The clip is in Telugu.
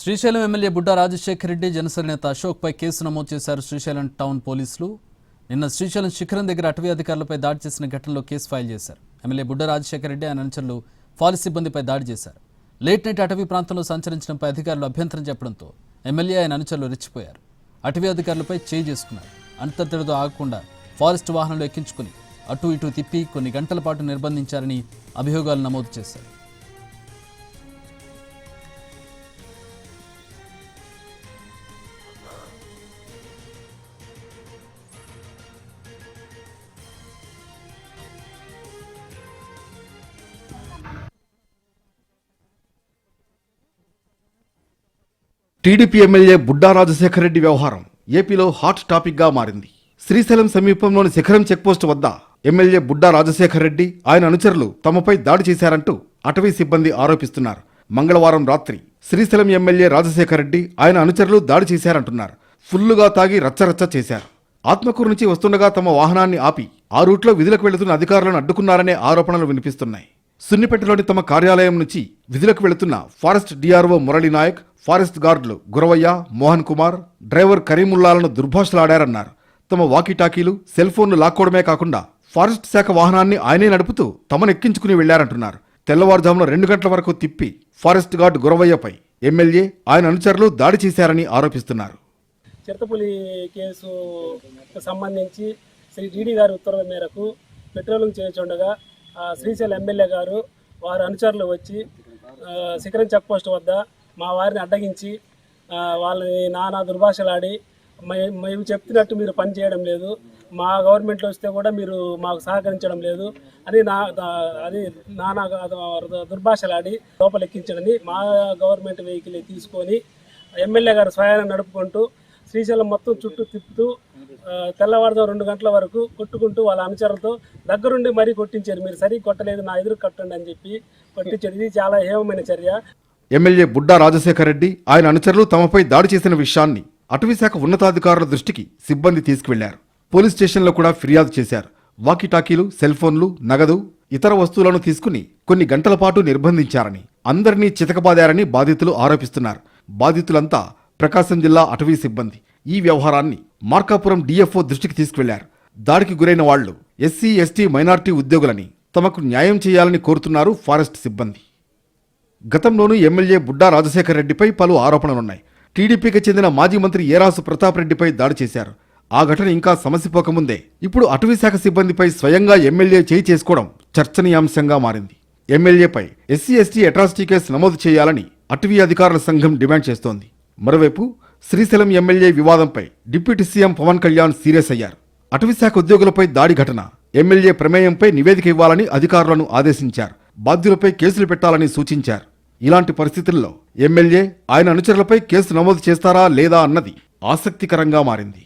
శ్రీశైలం ఎమ్మెల్యే బుడ్డా రాజశేఖర రెడ్డి జనసేన నేత అశోక్పై కేసు నమోదు చేశారు శ్రీశైలం టౌన్ పోలీసులు. నిన్న శ్రీశైలం శిఖరం దగ్గర అటవీ అధికారులపై దాడి చేసిన ఘటనలో కేసు ఫైల్ చేశారు. ఎమ్మెల్యే బుడ్డా రాజశేఖర రెడ్డి ఆయన అనుచరులు ఫారెస్ట్ సిబ్బందిపై దాడి చేశారు. లేట్ నైట్ అటవీ ప్రాంతంలో సంచరించడంపై అధికారులు అభ్యంతరం చెప్పడంతో ఎమ్మెల్యే ఆయన అనుచరులు రెచ్చిపోయారు. అటవీ అధికారులపై చేయి చేసుకున్నారు. అంతటితో ఆగకుండా ఫారెస్ట్ వాహనంలో ఎక్కించుకుని అటు ఇటు తిప్పి కొన్ని గంటల పాటు నిర్బంధించారని అభియోగాలు నమోదు చేశారు. టీడీపీ ఎమ్మెల్యే బుడ్డా రాజశేఖర రెడ్డి వ్యవహారం ఏపీలో హాట్ టాపిక్ గా మారింది. శ్రీశైలం సమీపంలోని శిఖరం చెక్పోస్ట్ వద్ద ఎమ్మెల్యే బుడ్డా రాజశేఖర రెడ్డి ఆయన అనుచరులు తమపై దాడి చేశారంటూ అటవీ సిబ్బంది ఆరోపిస్తున్నారు. మంగళవారం రాత్రి శ్రీశైలం ఎమ్మెల్యే రాజశేఖర రెడ్డి ఆయన అనుచరులు దాడి చేశారంటున్నారు. ఫుల్లుగా తాగి రచ్చరచ్చ చేశారు. ఆత్మకూరు నుంచి వస్తుండగా తమ వాహనాన్ని ఆపి ఆ రూట్లో విధులకు వెళుతున్న అధికారులను అడ్డుకున్నారనే ఆరోపణలు వినిపిస్తున్నాయి. సున్నిపెట్టలోని తమ కార్యాలయం నుంచి విధులకు వెళుతున్న forest DRO Murali Nayak, forest గార్డులు గురవయ్య, మోహన్ కుమార్, డ్రైవర్ కరీముల్లాలను దుర్భాషలాడారన్నారు. తమ వాకీటాకీలు, సెల్ ఫోన్లు లాక్కోవడమే కాకుండా ఫారెస్ట్ శాఖ వాహనాన్ని ఆయనే నడుపుతూ తమనెక్కించుకుని వెళ్లారంటున్నారు. తెల్లవారుజామున 2 గంటల వరకు తిప్పి ఫారెస్ట్ గార్డు గురవయ్యపై ఎమ్మెల్యే ఆయన అనుచరులు దాడి చేశారని ఆరోపిస్తున్నారు. చిరతపులి కేసు సంబంధించి శ్రీ టీడీ గారి ఉత్తర్వుల మేరకు పెట్రోలింగ్ చేస్తుండగా శ్రీశైలం ఎమ్మెల్యే గారు వారి అనుచరులు వచ్చి శిఖరం చెక్ పోస్ట్ వద్ద మా వారిని అడ్డగించి వాళ్ళని నానా దుర్భాషలాడి మేము చెప్తున్నట్టు మీరు పని చేయడం లేదు, మా గవర్నమెంట్లో వస్తే కూడా మీరు మాకు సహకరించడం లేదు అని నానా దుర్భాషలాడి లోపలెక్కించడని మా గవర్నమెంట్ వెహికల్ తీసుకొని ఎమ్మెల్యే గారు స్వయాన్ని నడుపుకుంటూ శ్రీశైలం మొత్తం చుట్టూ తిప్పుతూ తెల్లవారుతో 2 గంటల వరకు కొట్టుకుంటూ వాళ్ళ అనుచరులతో దగ్గరుండి మరీ కొట్టించారు. మీరు సరిగ్గా కొట్టలేదు, నా ఎదురు కట్టండి అని చెప్పి కొట్టించారు. ఇది చాలా హేమమైన చర్య. ఎమ్మెల్యే బుడ్డా రాజశేఖర రెడ్డి ఆయన అనుచరులు తమపై దాడి చేసిన విషయాన్ని అటవీశాఖ ఉన్నతాధికారుల దృష్టికి సిబ్బంది తీసుకువెళ్లారు. పోలీస్ స్టేషన్లో కూడా ఫిర్యాదు చేశారు. వాకీటాకీలు, సెల్ ఫోన్లు, నగదు, ఇతర వస్తువులను తీసుకుని కొన్ని గంటల పాటు నిర్బంధించారని, అందరినీ చితకబాదారని బాధితులు ఆరోపిస్తున్నారు. బాధితులంతా ప్రకాశం జిల్లా అటవీ సిబ్బంది. ఈ వ్యవహారాన్ని మార్కాపురం డిఎఫ్ఓ దృష్టికి తీసుకువెళ్లారు. దాడికి గురైన వాళ్లు ఎస్సీ, ఎస్టీ, మైనార్టీ ఉద్యోగులని, తమకు న్యాయం చేయాలని కోరుతున్నారు ఫారెస్ట్ సిబ్బంది. గతంలోనూ ఎమ్మెల్యే బుడ్డా రాజశేఖర రెడ్డిపై పలు ఆరోపణలున్నాయి. టీడీపీకి చెందిన మాజీ మంత్రి ఏరాసు ప్రతాప్ రెడ్డిపై దాడి చేశారు. ఆ ఘటన ఇంకా సమసిపోకముందే ఇప్పుడు అటవీశాఖ సిబ్బందిపై స్వయంగా ఎమ్మెల్యే చేయి చేసుకోవడం చర్చనీయాంశంగా మారింది. ఎమ్మెల్యేపై ఎస్సీ, ఎస్టీ అట్రాసిటీ కేసు నమోదు చేయాలని అటవీ అధికారుల సంఘం డిమాండ్ చేస్తోంది. మరోవైపు శ్రీశైలం ఎమ్మెల్యే వివాదంపై deputy CM Pawan Kalyan serious అయ్యారు. అటవీశాఖ ఉద్యోగులపై దాడి ఘటన, ఎమ్మెల్యే ప్రమేయంపై నివేదిక ఇవ్వాలని అధికారులను ఆదేశించారు. బాధ్యులపై కేసులు పెట్టాలని సూచించారు. ఇలాంటి పరిస్థితుల్లో ఎమ్మెల్యే ఆయన అనుచరులపై కేసు నమోదు చేస్తారా లేదా అన్నది ఆసక్తికరంగా మారింది.